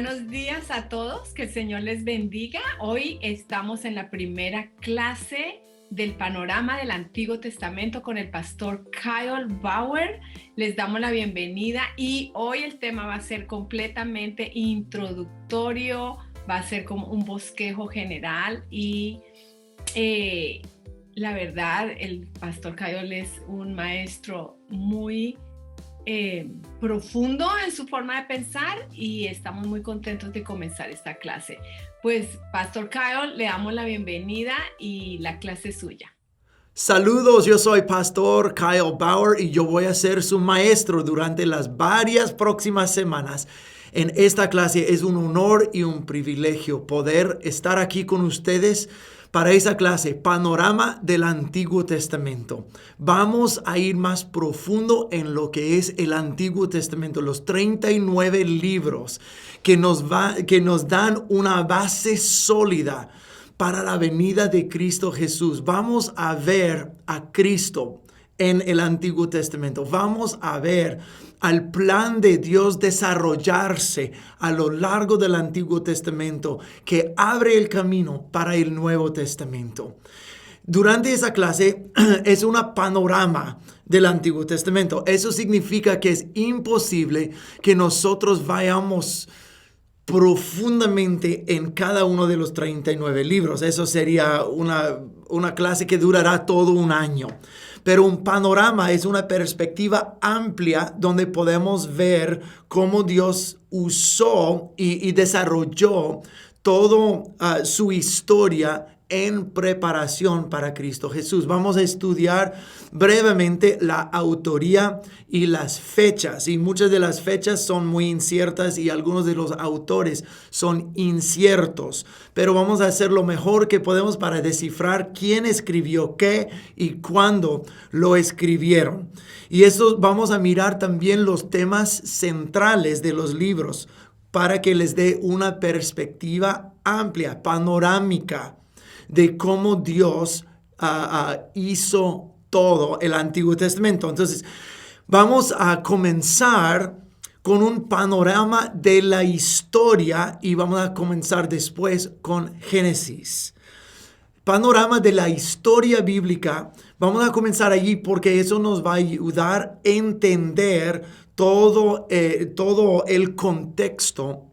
Buenos días a todos, que el Señor les bendiga. Hoy estamos en la primera clase del panorama del Antiguo Testamento con el pastor Kyle Bauer. Les damos la bienvenida y hoy el tema va a ser completamente introductorio, va a ser como un bosquejo general y la verdad el pastor Kyle es un maestro muy profundo en su forma de pensar y estamos muy contentos de comenzar esta clase. Pues, Pastor Kyle, le damos la bienvenida y la clase es suya. Saludos, yo soy Pastor Kyle Bauer y yo voy a ser su maestro durante las varias próximas semanas. En esta clase es un honor y un privilegio poder estar aquí con ustedes para esa clase, Panorama del Antiguo Testamento. Vamos a ir más profundo en lo que es el Antiguo Testamento, los 39 libros que nos dan una base sólida para la venida de Cristo Jesús. Vamos a ver a Cristo en el Antiguo Testamento. Vamos a ver al plan de Dios desarrollarse a lo largo del Antiguo Testamento que abre el camino para el Nuevo Testamento. Durante esa clase es un panorama del Antiguo Testamento. Eso significa que es imposible que nosotros vayamos profundamente en cada uno de los 39 libros. Eso sería una clase que durará todo un año. Pero un panorama es una perspectiva amplia donde podemos ver cómo Dios usó y desarrolló toda su historia en preparación para Cristo Jesús. Vamos a estudiar brevemente la autoría y las fechas. Y muchas de las fechas son muy inciertas y algunos de los autores son inciertos. Pero vamos a hacer lo mejor que podemos para descifrar quién escribió qué y cuándo lo escribieron. Y eso vamos a mirar también los temas centrales de los libros para que les dé una perspectiva amplia, panorámica, de cómo Dios hizo todo el Antiguo Testamento. Entonces, vamos a comenzar con un panorama de la historia y vamos a comenzar después con Génesis. Panorama de la historia bíblica. Vamos a comenzar allí porque eso nos va a ayudar a entender todo el contexto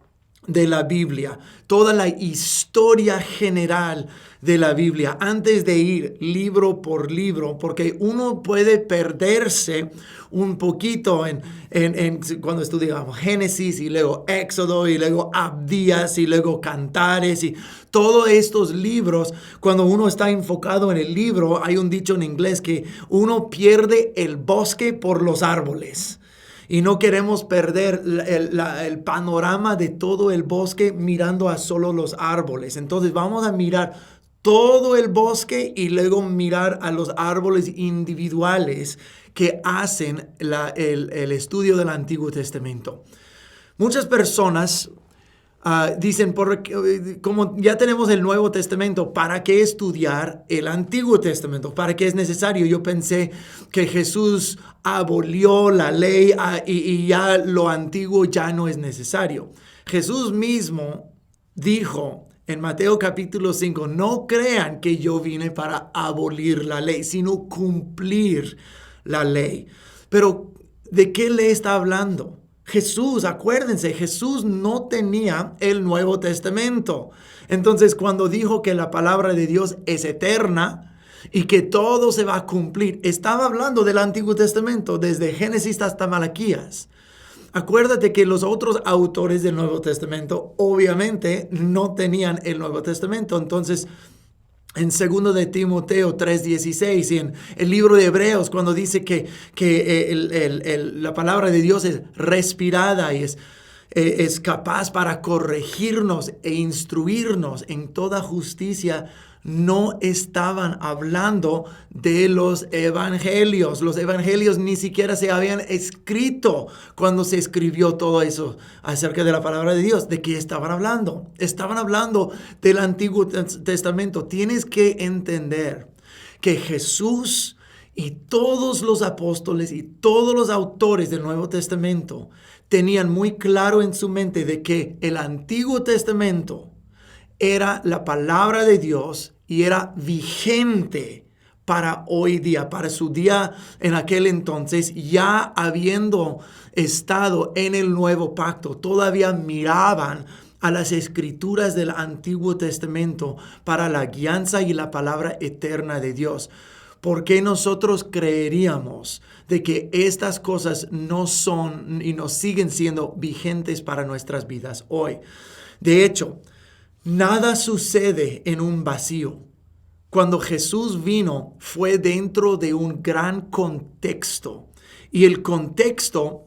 de la Biblia, toda la historia general de la Biblia, antes de ir libro por libro, porque uno puede perderse un poquito en cuando estudiamos Génesis y luego Éxodo y luego Abdías y luego Cantares y todos estos libros. Cuando uno está enfocado en el libro, hay un dicho en inglés que uno pierde el bosque por los árboles. Y no queremos perder el panorama de todo el bosque mirando a solo los árboles. Entonces vamos a mirar todo el bosque y luego mirar a los árboles individuales que hacen el estudio del Antiguo Testamento. Muchas personas dicen, como ya tenemos el Nuevo Testamento, ¿para qué estudiar el Antiguo Testamento? ¿Para qué es necesario? Yo pensé que Jesús abolió la ley y ya lo antiguo ya no es necesario. Jesús mismo dijo en Mateo capítulo 5, no crean que yo vine para abolir la ley, sino cumplir la ley. Pero, ¿de qué ley está hablando? Jesús, acuérdense, Jesús no tenía el Nuevo Testamento. Entonces, cuando dijo que la palabra de Dios es eterna y que todo se va a cumplir, estaba hablando del Antiguo Testamento, desde Génesis hasta Malaquías. Acuérdate que los otros autores del Nuevo Testamento obviamente no tenían el Nuevo Testamento. Entonces, en 2 de Timoteo 3:16 y en el libro de Hebreos, cuando dice que la palabra de Dios es respirada y es capaz para corregirnos e instruirnos en toda justicia, no estaban hablando de los evangelios. Los evangelios ni siquiera se habían escrito cuando se escribió todo eso acerca de la palabra de Dios. ¿De qué estaban hablando? Estaban hablando del Antiguo Testamento. Tienes que entender que Jesús Y todos los apóstoles y todos los autores del Nuevo Testamento tenían muy claro en su mente de que el Antiguo Testamento era la palabra de Dios y era vigente para hoy día, para su día en aquel entonces, ya habiendo estado en el nuevo pacto, todavía miraban a las escrituras del Antiguo Testamento para la guianza y la palabra eterna de Dios. ¿Por qué nosotros creeríamos de que estas cosas no son y no siguen siendo vigentes para nuestras vidas hoy? De hecho, nada sucede en un vacío. Cuando Jesús vino, fue dentro de un gran contexto. Y el contexto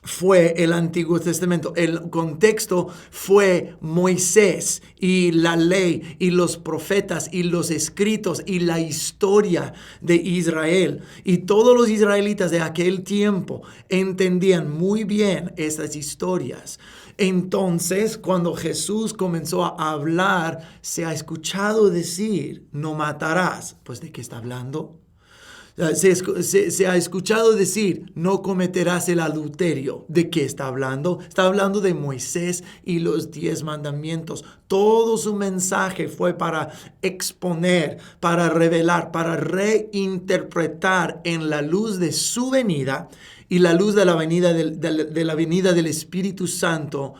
fue el Antiguo Testamento. El contexto fue Moisés y la ley y los profetas y los escritos y la historia de Israel. Y todos los israelitas de aquel tiempo entendían muy bien estas historias. Entonces, cuando Jesús comenzó a hablar, se ha escuchado decir, no matarás. Pues, ¿de qué está hablando? Se ha escuchado decir, no cometerás el adulterio. ¿De qué está hablando? Está hablando de Moisés y los 10 mandamientos. Todo su mensaje fue para exponer, para revelar, para reinterpretar en la luz de su venida y la luz de la venida del Espíritu Santo,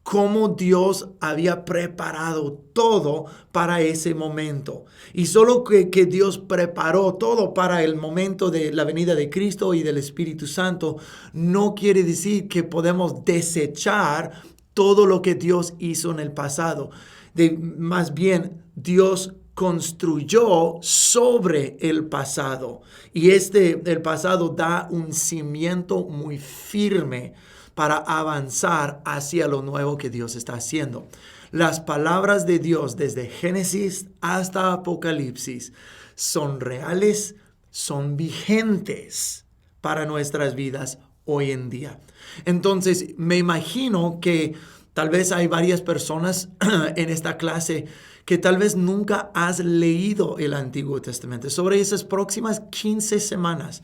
cómo Dios había preparado todo para ese momento. Y solo que Dios preparó todo para el momento de la venida de Cristo y del Espíritu Santo, no quiere decir que podemos desechar todo lo que Dios hizo en el pasado. Más bien, Dios construyó sobre el pasado. Y el pasado da un cimiento muy firme para avanzar hacia lo nuevo que Dios está haciendo. Las palabras de Dios desde Génesis hasta Apocalipsis son reales, son vigentes para nuestras vidas hoy en día. Entonces, me imagino que tal vez hay varias personas en esta clase que tal vez nunca has leído el Antiguo Testamento. Sobre esas próximas 15 semanas,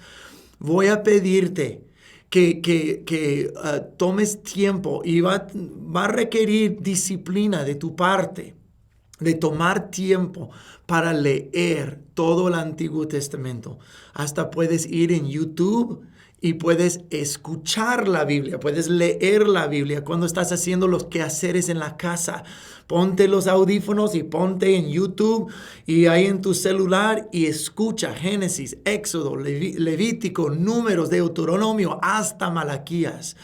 voy a pedirte que tomes tiempo y va a requerir disciplina de tu parte, de tomar tiempo para leer todo el Antiguo Testamento. Hasta puedes ir en YouTube y puedes escuchar la Biblia, puedes leer la Biblia cuando estás haciendo los quehaceres en la casa. Ponte los audífonos y ponte en YouTube y ahí en tu celular y escucha Génesis, Éxodo, Levítico, Números, Deuteronomio, hasta Malaquías.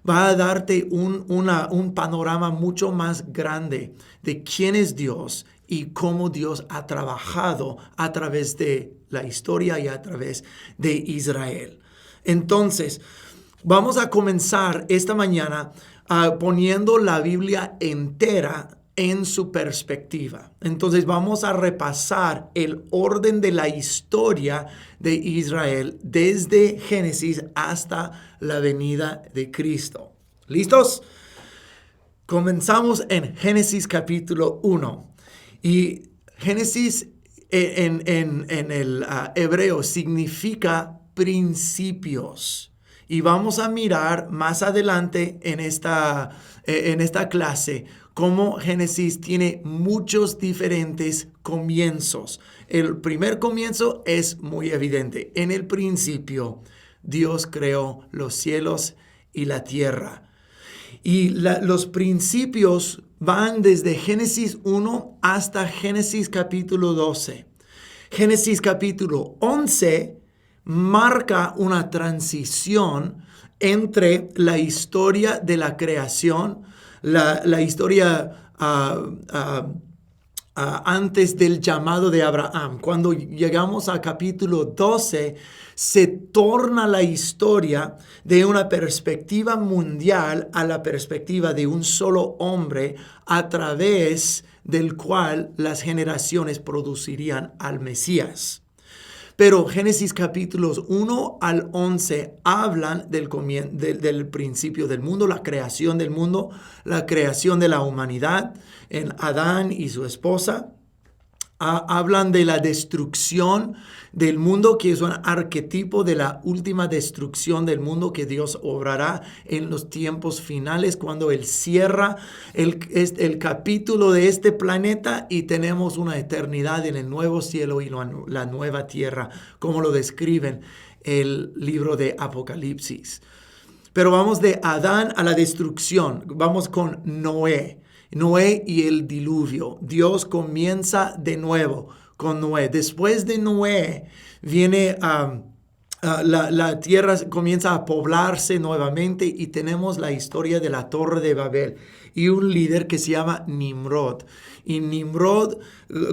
Va a darte un panorama mucho más grande de quién es Dios y cómo Dios ha trabajado a través de la historia y a través de Israel. Entonces, vamos a comenzar esta mañana poniendo la Biblia entera en su perspectiva. Entonces, vamos a repasar el orden de la historia de Israel desde Génesis hasta la venida de Cristo. ¿Listos? Comenzamos en Génesis capítulo 1. Y Génesis en el hebreo significa principios. Y vamos a mirar más adelante en esta clase cómo Génesis tiene muchos diferentes comienzos. El primer comienzo es muy evidente. En el principio, Dios creó los cielos y la tierra. Y los principios van desde Génesis 1 hasta Génesis capítulo 12. Génesis capítulo 11 marca una transición entre la historia de la creación, la historia antes del llamado de Abraham. Cuando llegamos a capítulo 12, se torna la historia de una perspectiva mundial a la perspectiva de un solo hombre a través del cual las generaciones producirían al Mesías. Pero Génesis capítulos 1 al 11 hablan del principio del mundo, la creación del mundo, la creación de la humanidad en Adán y su esposa. hablan de la destrucción del mundo, que es un arquetipo de la última destrucción del mundo que Dios obrará en los tiempos finales, cuando Él cierra el capítulo de este planeta y tenemos una eternidad en el nuevo cielo y la nueva tierra, como lo describen el libro de Apocalipsis. Pero vamos de Adán a la destrucción. Vamos con Noé. Noé y el diluvio. Dios comienza de nuevo con Noé. Después de Noé viene la tierra comienza a poblarse nuevamente y tenemos la historia de la Torre de Babel y un líder que se llama Nimrod. Y Nimrod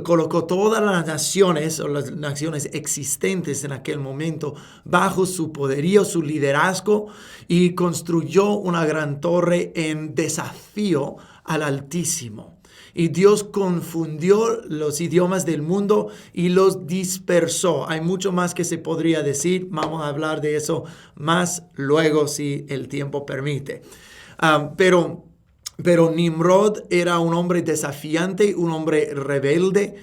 colocó todas las naciones o las naciones existentes en aquel momento bajo su poderío, su liderazgo, y construyó una gran torre en desafío al Altísimo. Y Dios confundió los idiomas del mundo y los dispersó. Hay mucho más que se podría decir. Vamos a hablar de eso más luego si el tiempo permite. Pero Nimrod era un hombre desafiante, un hombre rebelde,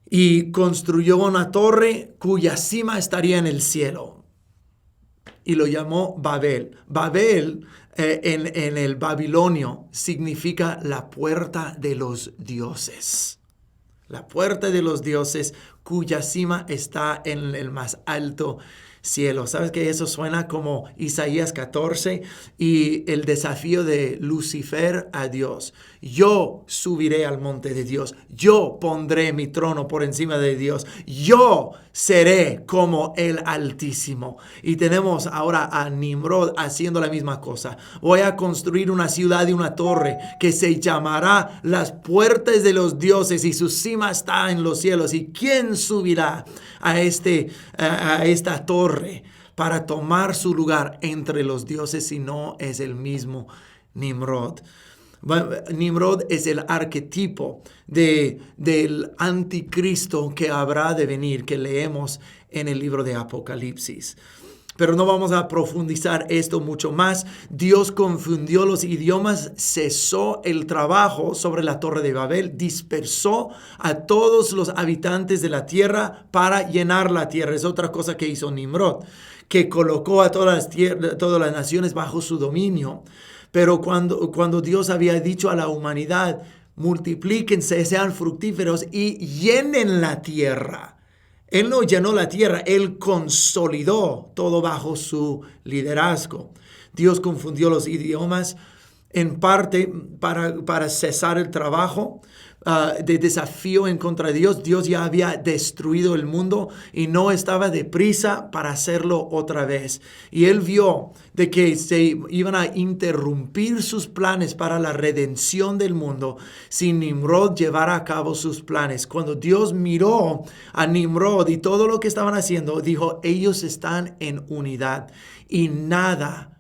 y construyó una torre cuya cima estaría en el cielo. Y lo llamó Babel. Babel en el babilonio significa la puerta de los dioses. La puerta de los dioses cuya cima está en el más alto cielo. ¿Sabes que eso suena como Isaías 14 y el desafío de Lucifer a Dios? Yo subiré al monte de Dios. Yo pondré mi trono por encima de Dios. Yo seré como el Altísimo. Y tenemos ahora a Nimrod haciendo la misma cosa. Voy a construir una ciudad y una torre que se llamará las puertas de los dioses y su cima está en los cielos. ¿Y quién subirá a esta torre para tomar su lugar entre los dioses si no es el mismo Nimrod? Nimrod es el arquetipo del anticristo que habrá de venir, que leemos en el libro de Apocalipsis. Pero no vamos a profundizar esto mucho más. Dios confundió los idiomas, cesó el trabajo sobre la Torre de Babel, dispersó a todos los habitantes de la tierra para llenar la tierra. Es otra cosa que hizo Nimrod, que colocó a todas las naciones bajo su dominio. Pero cuando Dios había dicho a la humanidad, multiplíquense, sean fructíferos y llenen la tierra, Él no llenó la tierra, Él consolidó todo bajo su liderazgo. Dios confundió los idiomas en parte para cesar el trabajo de desafío en contra de Dios. Dios ya había destruido el mundo y no estaba deprisa para hacerlo otra vez. Y Él vio de que se iban a interrumpir sus planes para la redención del mundo si Nimrod llevara a cabo sus planes. Cuando Dios miró a Nimrod y todo lo que estaban haciendo, dijo: ellos están en unidad y nada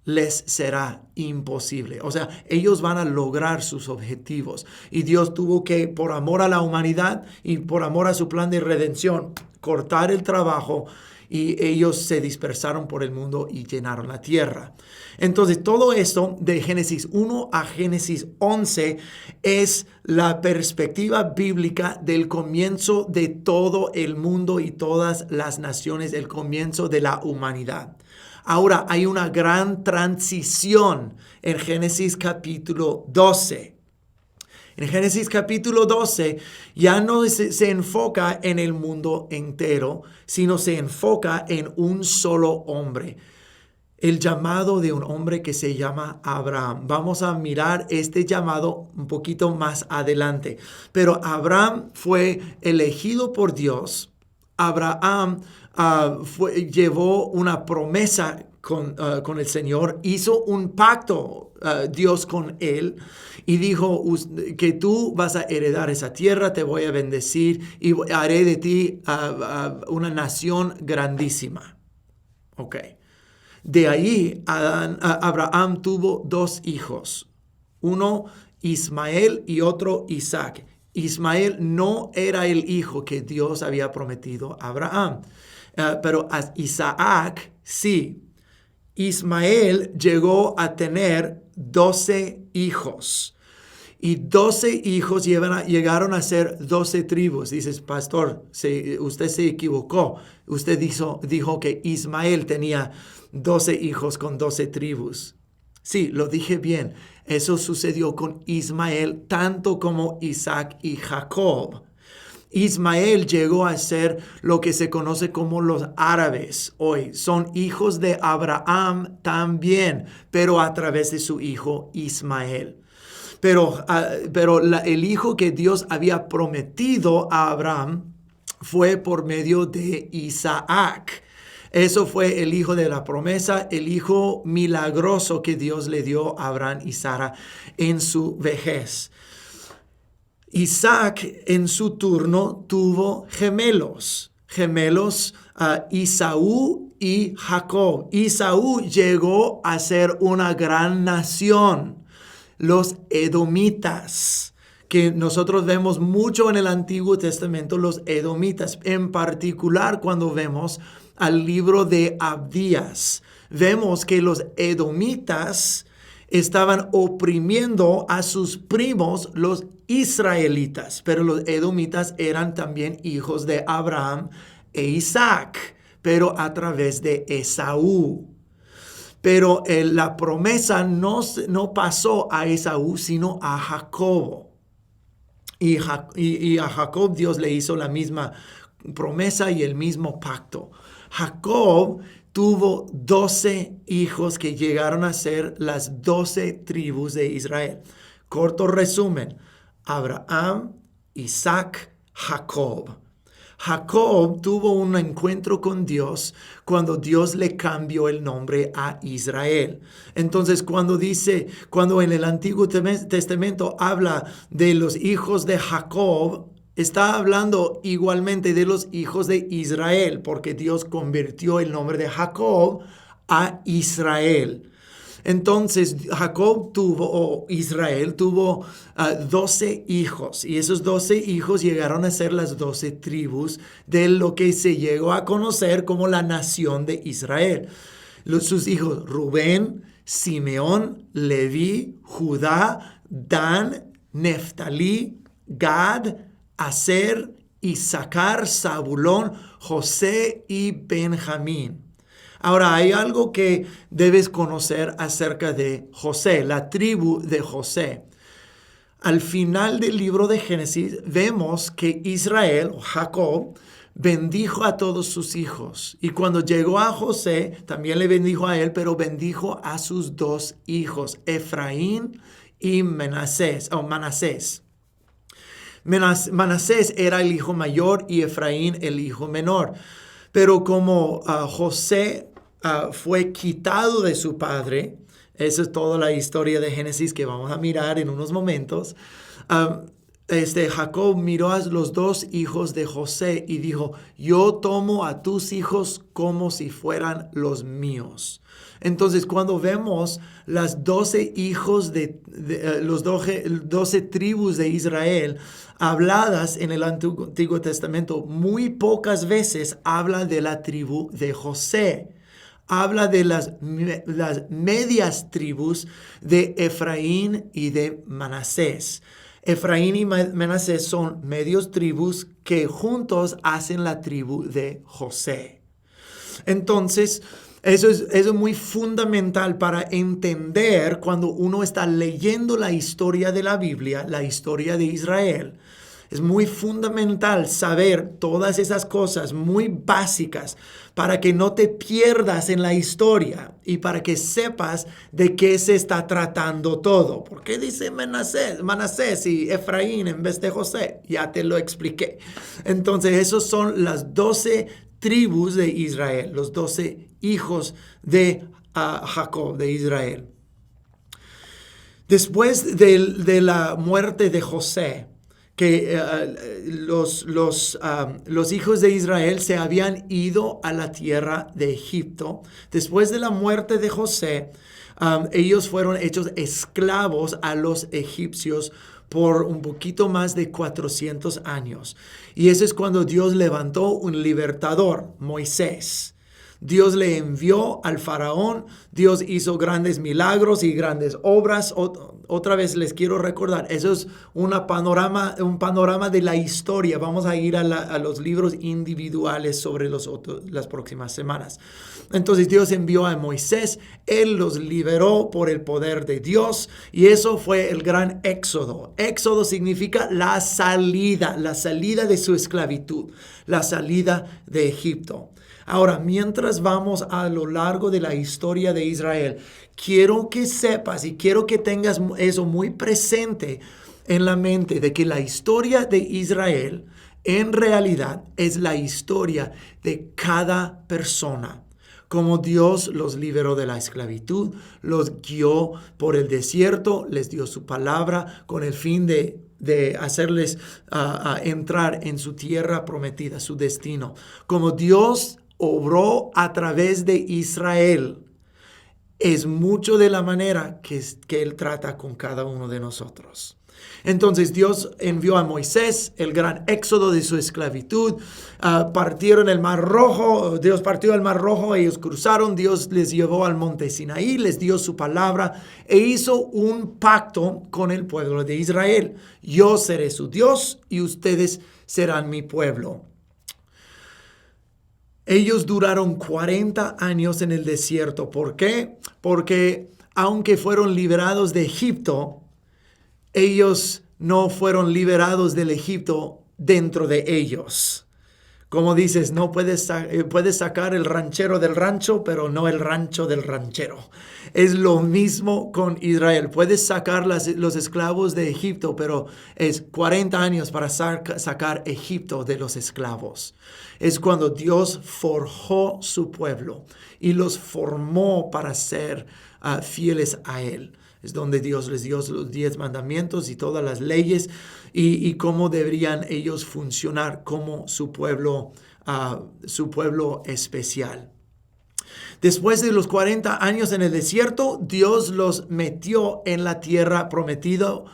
les será imposible. O sea, ellos van a lograr sus objetivos. Y Dios tuvo que, por amor a la humanidad y por amor a su plan de redención, cortar el trabajo, y ellos se dispersaron por el mundo y llenaron la tierra. Entonces, todo esto de Génesis 1 a Génesis 11 es la perspectiva bíblica del comienzo de todo el mundo y todas las naciones, el comienzo de la humanidad. Ahora hay una gran transición en Génesis capítulo 12. En Génesis capítulo 12 ya no se enfoca en el mundo entero, sino se enfoca en un solo hombre. El llamado de un hombre que se llama Abraham. Vamos a mirar este llamado un poquito más adelante. Pero Abraham fue elegido por Dios. Abraham llevó una promesa con el Señor, hizo un pacto Dios con él y dijo que tú vas a heredar esa tierra, te voy a bendecir y haré de ti una nación grandísima. Ok. De ahí Abraham tuvo dos hijos, uno Ismael y otro Isaac. Ismael no era el hijo que Dios había prometido a Abraham, pero a Isaac sí. Ismael llegó a tener 12 hijos Y 12 hijos llegaron a ser 12 tribus. Dices, pastor, usted se equivocó. Usted dijo que Ismael tenía 12 hijos con 12 tribus. Sí, lo dije bien. Eso sucedió con Ismael, tanto como Isaac y Jacob. Ismael llegó a ser lo que se conoce como los árabes hoy. Son hijos de Abraham también, pero a través de su hijo Ismael. Pero el hijo que Dios había prometido a Abraham fue por medio de Isaac. Eso fue el hijo de la promesa, el hijo milagroso que Dios le dio a Abraham y Sara en su vejez. Isaac en su turno tuvo gemelos, Esaú y Jacob. Esaú llegó a ser una gran nación, los edomitas, que nosotros vemos mucho en el Antiguo Testamento, los edomitas, en particular cuando vemos al libro de Abdías. Vemos que los edomitas estaban oprimiendo a sus primos, los israelitas, pero los edomitas eran también hijos de Abraham e Isaac, pero a través de Esaú. Pero la promesa no pasó a Esaú, sino a Jacob. Y a Jacob Dios le hizo la misma promesa y el mismo pacto. Jacob tuvo 12 hijos que llegaron a ser las 12 tribus de Israel. Corto resumen: Abraham, Isaac, Jacob. Jacob tuvo un encuentro con Dios cuando Dios le cambió el nombre a Israel. Entonces, cuando en el Antiguo Testamento habla de los hijos de Jacob, está hablando igualmente de los hijos de Israel, porque Dios convirtió el nombre de Jacob a Israel. Entonces Israel tuvo 12 hijos, y esos 12 hijos llegaron a ser las 12 tribus de lo que se llegó a conocer como la nación de Israel. Sus hijos: Rubén, Simeón, Leví, Judá, Dan, Neftalí, Gad, Aser, Isaacar, Zabulón, José y Benjamín. Ahora, hay algo que debes conocer acerca de José, la tribu de José. Al final del libro de Génesis vemos que Israel, o Jacob, bendijo a todos sus hijos. Y cuando llegó a José, también le bendijo a él, pero bendijo a sus 2 hijos, Efraín y Manasés. Manasés era el hijo mayor y Efraín el hijo menor. Pero como José fue quitado de su padre, esa es toda la historia de Génesis que vamos a mirar en unos momentos. Jacob miró a los 2 hijos de José y dijo: yo tomo a tus hijos como si fueran los míos. Entonces, cuando vemos las 12 hijos los 12 tribus de Israel habladas en el Antiguo Testamento, muy pocas veces habla de la tribu de José. Habla de las medias tribus de Efraín y de Manasés. Efraín y Manasés son medios tribus que juntos hacen la tribu de José. Entonces, eso es muy fundamental para entender cuando uno está leyendo la historia de la Biblia, la historia de Israel. Es muy fundamental saber todas esas cosas muy básicas para que no te pierdas en la historia y para que sepas de qué se está tratando todo. ¿Por qué dice Manasés y Efraín en vez de José? Ya te lo expliqué. Entonces, esos son las 12 tribus de Israel, los 12 hijos de Jacob, de Israel. Después de la muerte de José, que los hijos de Israel se habían ido a la tierra de Egipto. Después de la muerte de José, ellos fueron hechos esclavos a los egipcios por un poquito más de 400 años. Y eso es cuando Dios levantó un libertador, Moisés. Dios le envió al faraón, Dios hizo grandes milagros y grandes obras. Otra vez les quiero recordar, eso es un panorama de la historia. Vamos a ir a los libros individuales sobre las próximas semanas. Entonces Dios envió a Moisés, él los liberó por el poder de Dios y eso fue el gran éxodo. Éxodo significa la salida de su esclavitud, la salida de Egipto. Ahora, mientras vamos a lo largo de la historia de Israel, quiero que sepas y quiero que tengas eso muy presente en la mente de que la historia de Israel en realidad es la historia de cada persona. Como Dios los liberó de la esclavitud, los guió por el desierto, les dio su palabra con el fin de hacerles entrar en su tierra prometida, su destino. Como Dios obró a través de Israel, es mucho de la manera que Él trata con cada uno de nosotros. Entonces Dios envió a Moisés, el gran éxodo de su esclavitud. Partieron el Mar Rojo, Dios partió el Mar Rojo, ellos cruzaron, Dios les llevó al monte Sinaí, les dio su palabra e hizo un pacto con el pueblo de Israel. Yo seré su Dios y ustedes serán mi pueblo. Ellos duraron 40 años en el desierto. ¿Por qué? Porque aunque fueron liberados de Egipto, ellos no fueron liberados del Egipto dentro de ellos. Como dices, no puedes sacar el ranchero del rancho, pero no el rancho del ranchero. Es lo mismo con Israel. Puedes sacar los esclavos de Egipto, pero es 40 años para sacar Egipto de los esclavos. Es cuando Dios forjó su pueblo y los formó para ser fieles a Él. Es donde Dios les dio los 10 mandamientos y todas las leyes y cómo deberían ellos funcionar como su pueblo especial. Después de los 40 años en el desierto, Dios los metió en la tierra prometida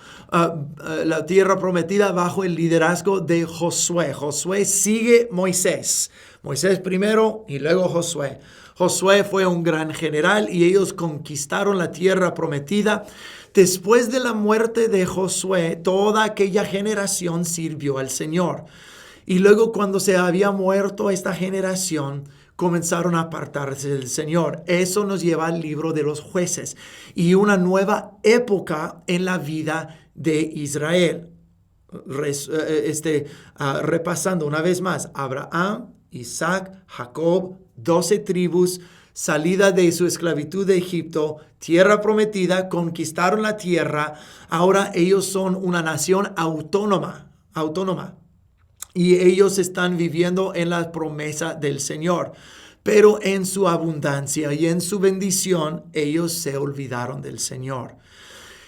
bajo el liderazgo de Josué. Josué sigue Moisés. Moisés primero y luego Josué. Josué fue un gran general y ellos conquistaron la tierra prometida. Después de la muerte de Josué, toda aquella generación sirvió al Señor. Y luego cuando se había muerto esta generación, comenzaron a apartarse del Señor. Eso nos lleva al libro de los Jueces y una nueva época en la vida de Israel. Repasando una vez más, Abraham, Isaac, Jacob, 12 tribus, salida de su esclavitud de Egipto, tierra prometida, conquistaron la tierra. Ahora ellos son una nación autónoma. Y ellos están viviendo en la promesa del Señor. Pero en su abundancia y en su bendición, ellos se olvidaron del Señor.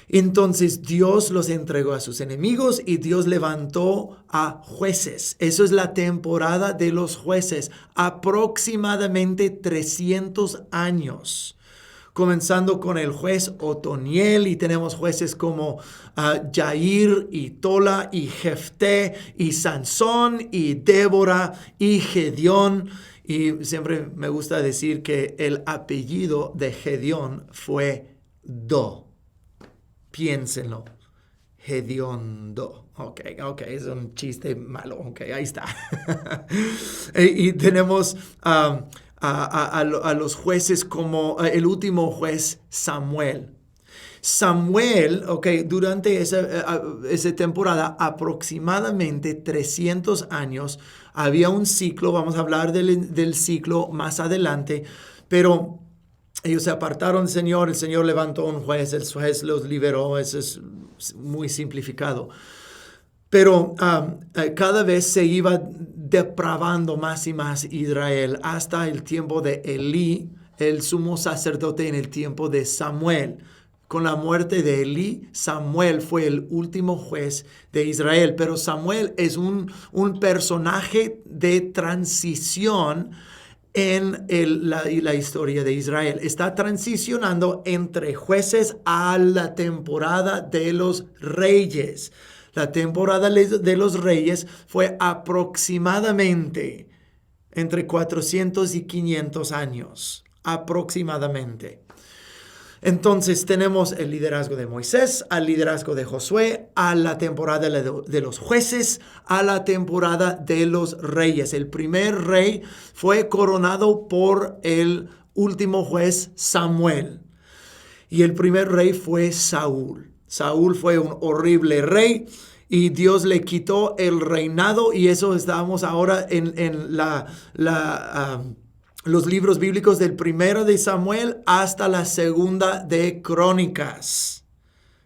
Entonces Dios los entregó a sus enemigos y Dios levantó a jueces. Eso es la temporada de los jueces, aproximadamente 300 años. Comenzando con el juez Otoniel y tenemos jueces como Jair y Tola y Jefté y Sansón y Débora y Gedeón. Y siempre me gusta decir que el apellido de Gedeón fue Do. Piénsenlo. Hediondo. Ok, es un chiste malo. Ok, ahí está. y tenemos a los jueces como el último juez Samuel. Samuel, durante esa temporada, aproximadamente 300 años, había un ciclo, vamos a hablar del ciclo más adelante, pero ellos se apartaron del Señor, el Señor levantó un juez, el juez los liberó, eso es muy simplificado. Pero cada vez se iba depravando más y más Israel hasta el tiempo de Elí, el sumo sacerdote en el tiempo de Samuel. Con la muerte de Elí, Samuel fue el último juez de Israel. Pero Samuel es un personaje de transición en la historia de Israel. Está transicionando entre jueces a la temporada de los reyes. La temporada de los reyes fue aproximadamente entre 400 y 500 años aproximadamente. Entonces tenemos el liderazgo de Moisés, al liderazgo de Josué, a la temporada de los jueces, a la temporada de los reyes. El primer rey fue coronado por el último juez Samuel. Y el primer rey fue Saúl. Saúl fue un horrible rey y Dios le quitó el reinado, y eso estamos ahora en los libros bíblicos del primero de Samuel hasta la segunda de Crónicas.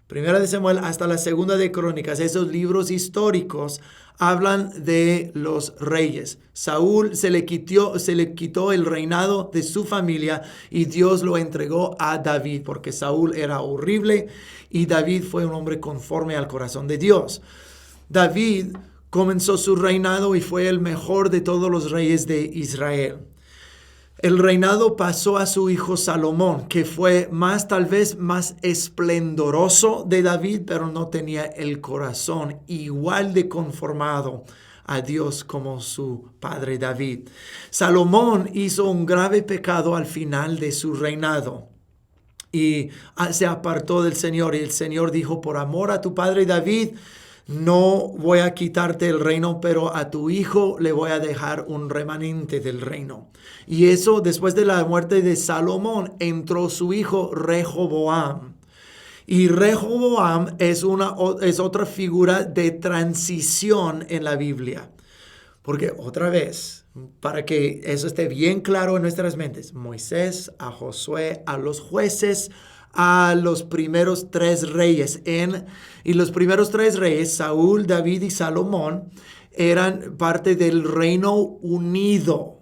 Primera de Samuel hasta la segunda de Crónicas. Esos libros históricos hablan de los reyes. Saúl se le quitó el reinado de su familia y Dios lo entregó a David, porque Saúl era horrible y David fue un hombre conforme al corazón de Dios. David comenzó su reinado y fue el mejor de todos los reyes de Israel. El reinado pasó a su hijo Salomón, que fue tal vez más esplendoroso de David, pero no tenía el corazón igual de conformado a Dios como su padre David. Salomón hizo un grave pecado al final de su reinado y se apartó del Señor. Y el Señor dijo: por amor a tu padre David, no voy a quitarte el reino, pero a tu hijo le voy a dejar un remanente del reino. Y eso, después de la muerte de Salomón, entró su hijo Rehoboam. Y Rehoboam es otra figura de transición en la Biblia. Porque otra vez, para que eso esté bien claro en nuestras mentes, Moisés, a Josué, a los jueces, a los primeros 3 reyes. Y los primeros 3 reyes, Saúl, David y Salomón, eran parte del Reino Unido,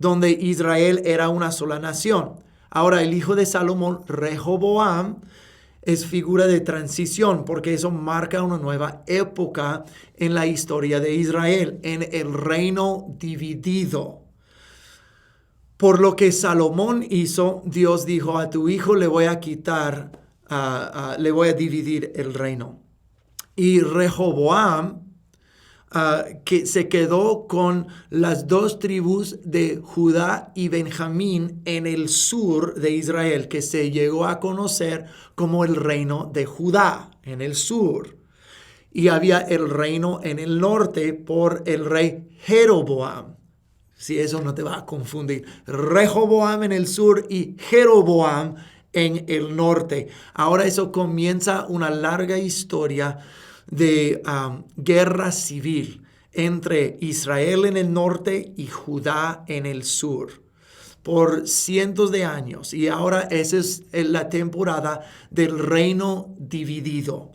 donde Israel era una sola nación. Ahora, el hijo de Salomón, Rehoboam, es figura de transición, porque eso marca una nueva época en la historia de Israel, en el reino dividido. Por lo que Salomón hizo, Dios dijo: a tu hijo le voy a quitar, le voy a dividir el reino. Y Rehoboam, que se quedó con las 2 tribus de Judá y Benjamín en el sur de Israel, que se llegó a conocer como el reino de Judá en el sur. Y había el reino en el norte por el rey Jeroboam. Si eso no te va a confundir. Rehoboam en el sur y Jeroboam en el norte. Ahora eso comienza una larga historia de guerra civil entre Israel en el norte y Judá en el sur por cientos de años. Y ahora esa es la temporada del reino dividido.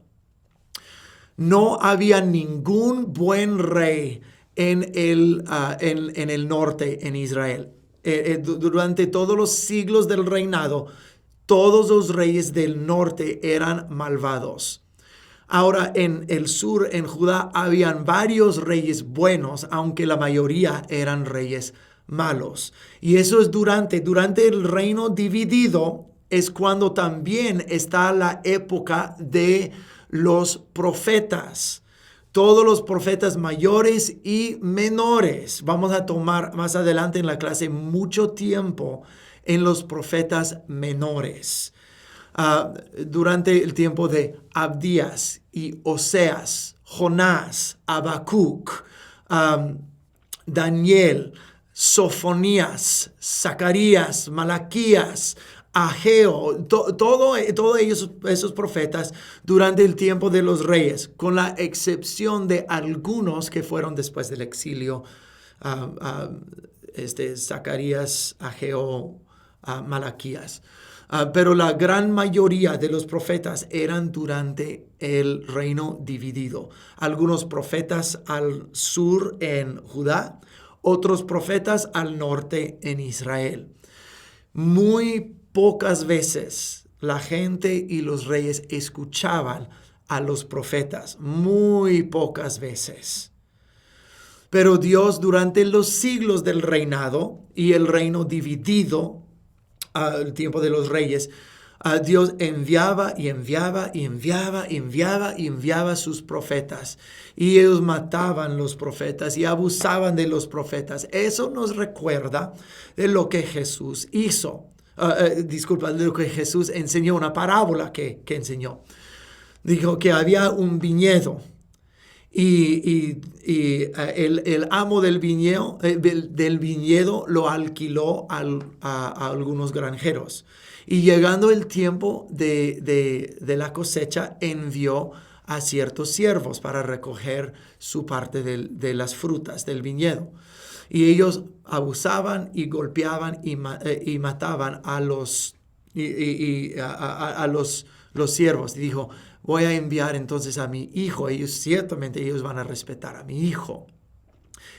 No había ningún buen rey en el norte, en Israel. Durante todos los siglos del reinado, todos los reyes del norte eran malvados. Ahora, en el sur, en Judá, habían varios reyes buenos, aunque la mayoría eran reyes malos. Y eso es durante el reino dividido, es cuando también está la época de los profetas. Todos los profetas mayores y menores. Vamos a tomar más adelante en la clase mucho tiempo en los profetas menores. Durante el tiempo de Abdías y Oseas, Jonás, Habacuc, Daniel, Sofonías, Zacarías, Malaquías, Ageo, todos esos profetas durante el tiempo de los reyes, con la excepción de algunos que fueron después del exilio, Zacarías, Ageo, Malaquías. Pero la gran mayoría de los profetas eran durante el reino dividido. Algunos profetas al sur en Judá, otros profetas al norte en Israel. Muy pocas veces la gente y los reyes escuchaban a los profetas, muy pocas veces. Pero Dios, durante los siglos del reinado y el reino dividido, al tiempo de los reyes, Dios enviaba y enviaba y enviaba y enviaba y enviaba sus profetas. Y ellos mataban los profetas y abusaban de los profetas. Eso nos recuerda de lo que Jesús hizo. De lo que Jesús enseñó, una parábola que enseñó. Dijo que había un viñedo. Y el amo del viñedo lo alquiló a algunos granjeros. Y llegando el tiempo de la cosecha, envió a ciertos siervos para recoger su parte de las frutas del viñedo. Y ellos abusaban y golpeaban y mataban a los siervos. Y dijo, voy a enviar entonces a mi hijo. Ciertamente ellos van a respetar a mi hijo.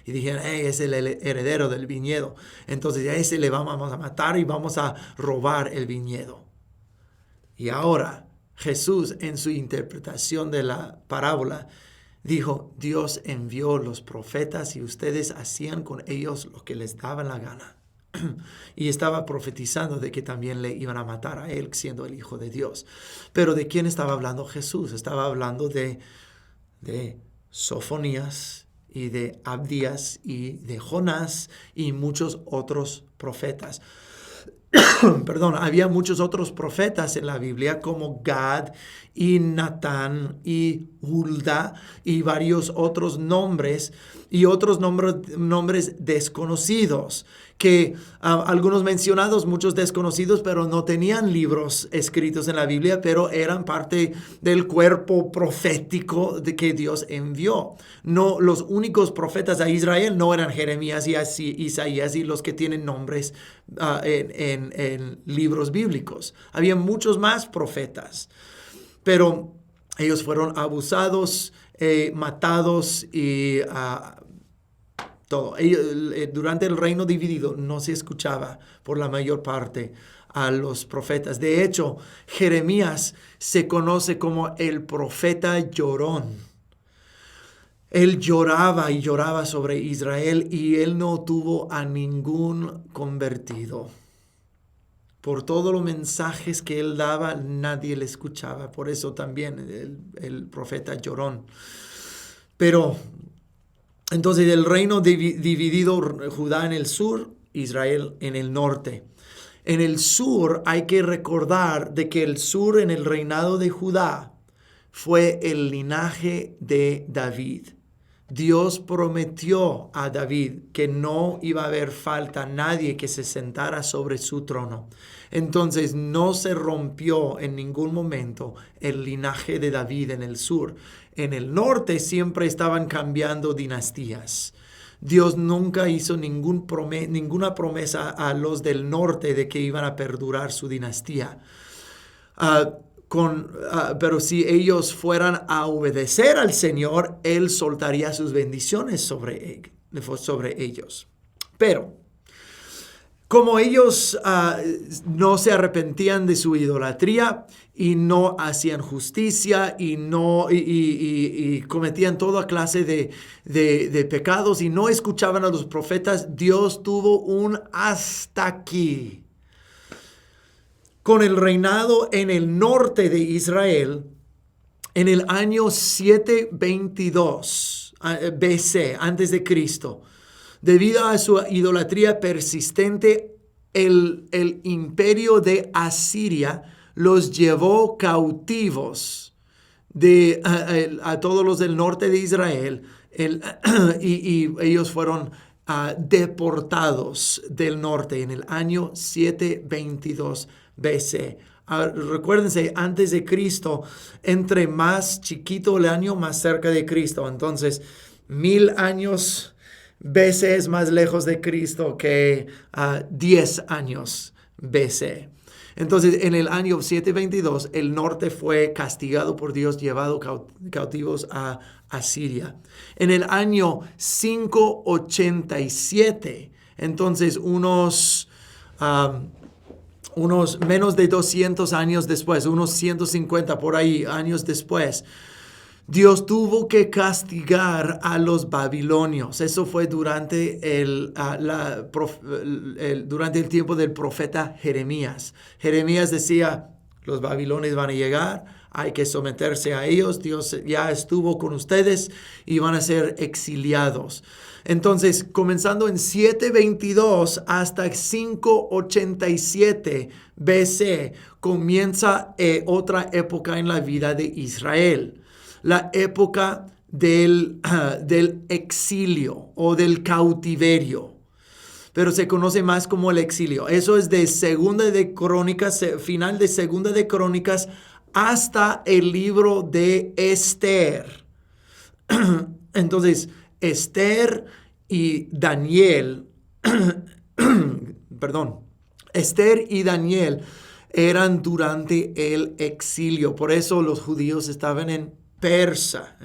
Y dijeron, es el heredero del viñedo. Entonces a ese le vamos a matar y vamos a robar el viñedo. Y ahora Jesús, en su interpretación de la parábola, dijo, Dios envió los profetas y ustedes hacían con ellos lo que les daba la gana. Y estaba profetizando de que también le iban a matar a él siendo el Hijo de Dios. Pero ¿de quién estaba hablando Jesús? Estaba hablando de Sofonías y de Abdías y de Jonás y muchos otros profetas. Perdón, había muchos otros profetas en la Biblia como Gad y Natán y Hulda y varios otros nombres y otros nombres desconocidos que algunos mencionados, muchos desconocidos, pero no tenían libros escritos en la Biblia, pero eran parte del cuerpo profético de que Dios envió. No, los únicos profetas a Israel no eran Jeremías y Isaías y los que tienen nombres en libros bíblicos. Había muchos más profetas, pero ellos fueron abusados, matados y todo. Durante el reino dividido no se escuchaba por la mayor parte a los profetas. De hecho, Jeremías se conoce como el profeta llorón. Él lloraba y lloraba sobre Israel y él no tuvo a ningún convertido. Por todos los mensajes que él daba, nadie le escuchaba. Por eso también el profeta llorón. Pero entonces el reino dividido, Judá en el sur, Israel en el norte. En el sur hay que recordar de que el sur en el reinado de Judá fue el linaje de David. Dios prometió a David que no iba a haber falta nadie que se sentara sobre su trono. Entonces no se rompió en ningún momento el linaje de David en el sur. En el norte siempre estaban cambiando dinastías. Dios nunca hizo ninguna promesa a los del norte de que iban a perdurar su dinastía. Pero si ellos fueran a obedecer al Señor, Él soltaría sus bendiciones sobre ellos. Pero como ellos no se arrepentían de su idolatría y no hacían justicia y cometían toda clase de pecados y no escuchaban a los profetas, Dios tuvo un hasta aquí. Con el reinado en el norte de Israel, en el año 722 BC, antes de Cristo, debido a su idolatría persistente, el imperio de Asiria los llevó cautivos a todos los del norte de Israel y ellos fueron deportados del norte en el año 722 BC. Recuérdense, antes de Cristo, entre más chiquito el año, más cerca de Cristo. Entonces, 1000 años BC es más lejos de Cristo que 10 años BC. Entonces, en el año 722, el norte fue castigado por Dios, llevado cautivos a Asiria. En el año 587, entonces unos menos de 200 años después, unos 150 por ahí años después, Dios tuvo que castigar a los babilonios. Eso fue durante durante el tiempo del profeta Jeremías. Jeremías decía, Los babilonios van a llegar, hay que someterse a ellos, Dios ya estuvo con ustedes y van a ser exiliados. Entonces, comenzando en 722 hasta 587 BC, comienza otra época en la vida de Israel, la época del exilio o del cautiverio, pero se conoce más como el exilio. Eso es de Segunda de Crónicas, final de Segunda de Crónicas, hasta el libro de Esther. Entonces, Esther y Daniel, Esther y Daniel eran durante el exilio. Por eso los judíos estaban en Persia.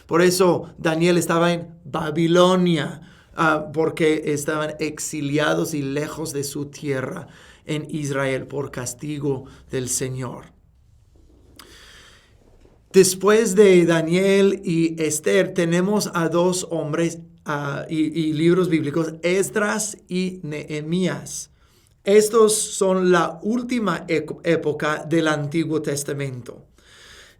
Por eso Daniel estaba en Babilonia, porque estaban exiliados y lejos de su tierra en Israel por castigo del Señor. Después de Daniel y Esther, tenemos a dos hombres y libros bíblicos, Esdras y Nehemías. Estos son la última época del Antiguo Testamento.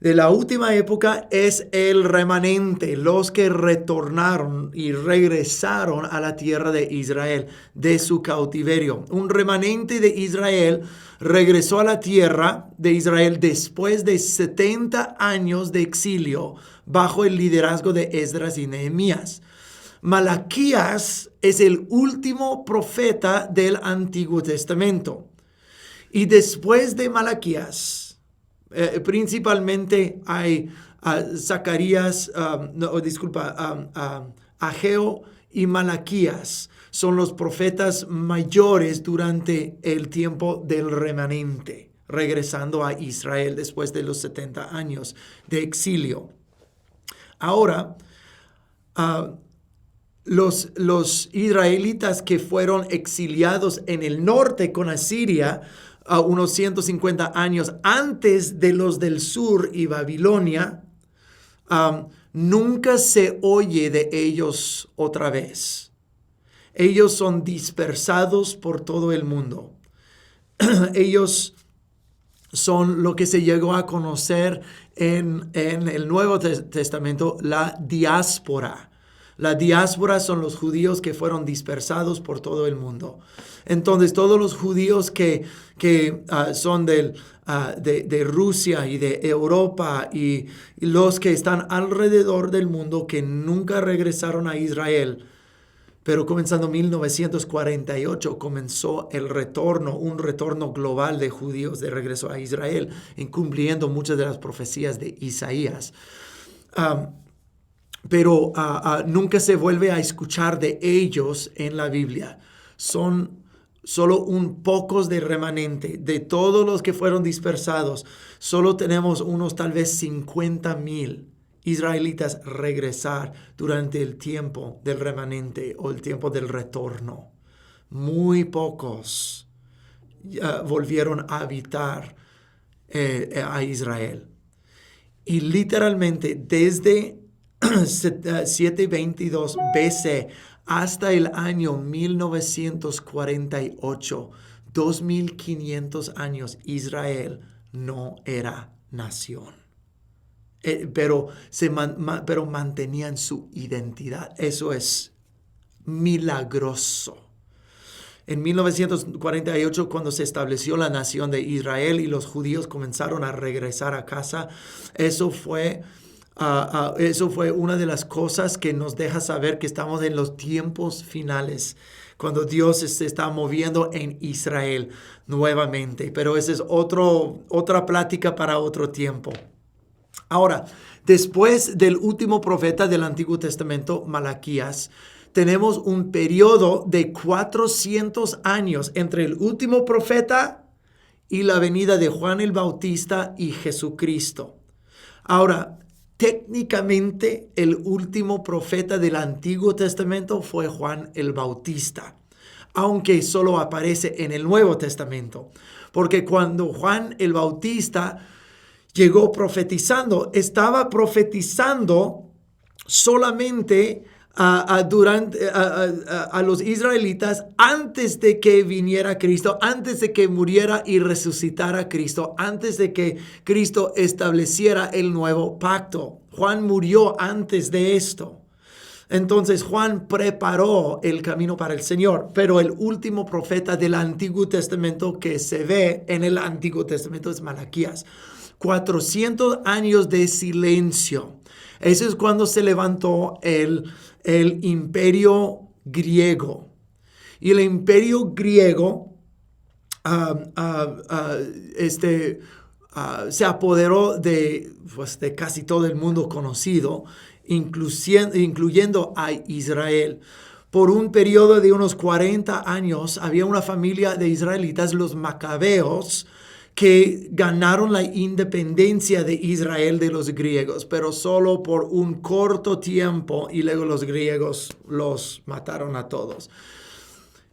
De la última época es el remanente, los que retornaron y regresaron a la tierra de Israel de su cautiverio. Un remanente de Israel regresó a la tierra de Israel después de 70 años de exilio bajo el liderazgo de Esdras y Nehemías. Malaquías es el último profeta del Antiguo Testamento. Y después de Malaquías, principalmente hay Zacarías, Ageo y Malaquías. Son los profetas mayores durante el tiempo del remanente, regresando a Israel después de los 70 años de exilio. Ahora, los israelitas que fueron exiliados en el norte con Asiria, unos 150 años antes de los del sur y Babilonia, nunca se oye de ellos otra vez. Ellos son dispersados por todo el mundo. Ellos son lo que se llegó a conocer en el Nuevo Testamento, la diáspora. La diáspora son los judíos que fueron dispersados por todo el mundo. Entonces, todos los judíos que son de Rusia y de Europa y los que están alrededor del mundo que nunca regresaron a Israel, pero comenzando en 1948 comenzó un retorno global de judíos de regreso a Israel, incumpliendo muchas de las profecías de Isaías. Pero nunca se vuelve a escuchar de ellos en la Biblia. Son solo pocos de remanente. De todos los que fueron dispersados, solo tenemos unos tal vez 50,000 israelitas regresar durante el tiempo del remanente o el tiempo del retorno. Muy pocos volvieron a habitar a Israel. Y literalmente desde 722 BC hasta el año 1948, 2500 años, Israel no era nación. Pero mantenían su identidad. Eso es milagroso. En 1948, cuando se estableció la nación de Israel y los judíos comenzaron a regresar a casa, eso fue una de las cosas que nos deja saber que estamos en los tiempos finales, cuando Dios se está moviendo en Israel nuevamente. Pero esa es otra plática para otro tiempo. Ahora, después del último profeta del Antiguo Testamento, Malaquías, tenemos un periodo de 400 años entre el último profeta y la venida de Juan el Bautista y Jesucristo. Ahora, técnicamente el último profeta del Antiguo Testamento fue Juan el Bautista, aunque solo aparece en el Nuevo Testamento, porque cuando Juan el Bautista llegó profetizando, estaba profetizando solamente a los israelitas antes de que viniera Cristo, antes de que muriera y resucitara Cristo, antes de que Cristo estableciera el nuevo pacto. Juan murió antes de esto. Entonces Juan preparó el camino para el Señor, pero el último profeta del Antiguo Testamento que se ve en el Antiguo Testamento es Malaquías. 400 años de silencio. Eso es cuando se levantó el imperio griego. Y el imperio griego se apoderó de casi todo el mundo conocido, incluyendo a Israel. Por un periodo de unos 40 años había una familia de israelitas, los macabeos, que ganaron la independencia de Israel de los griegos, pero solo por un corto tiempo, y luego los griegos los mataron a todos.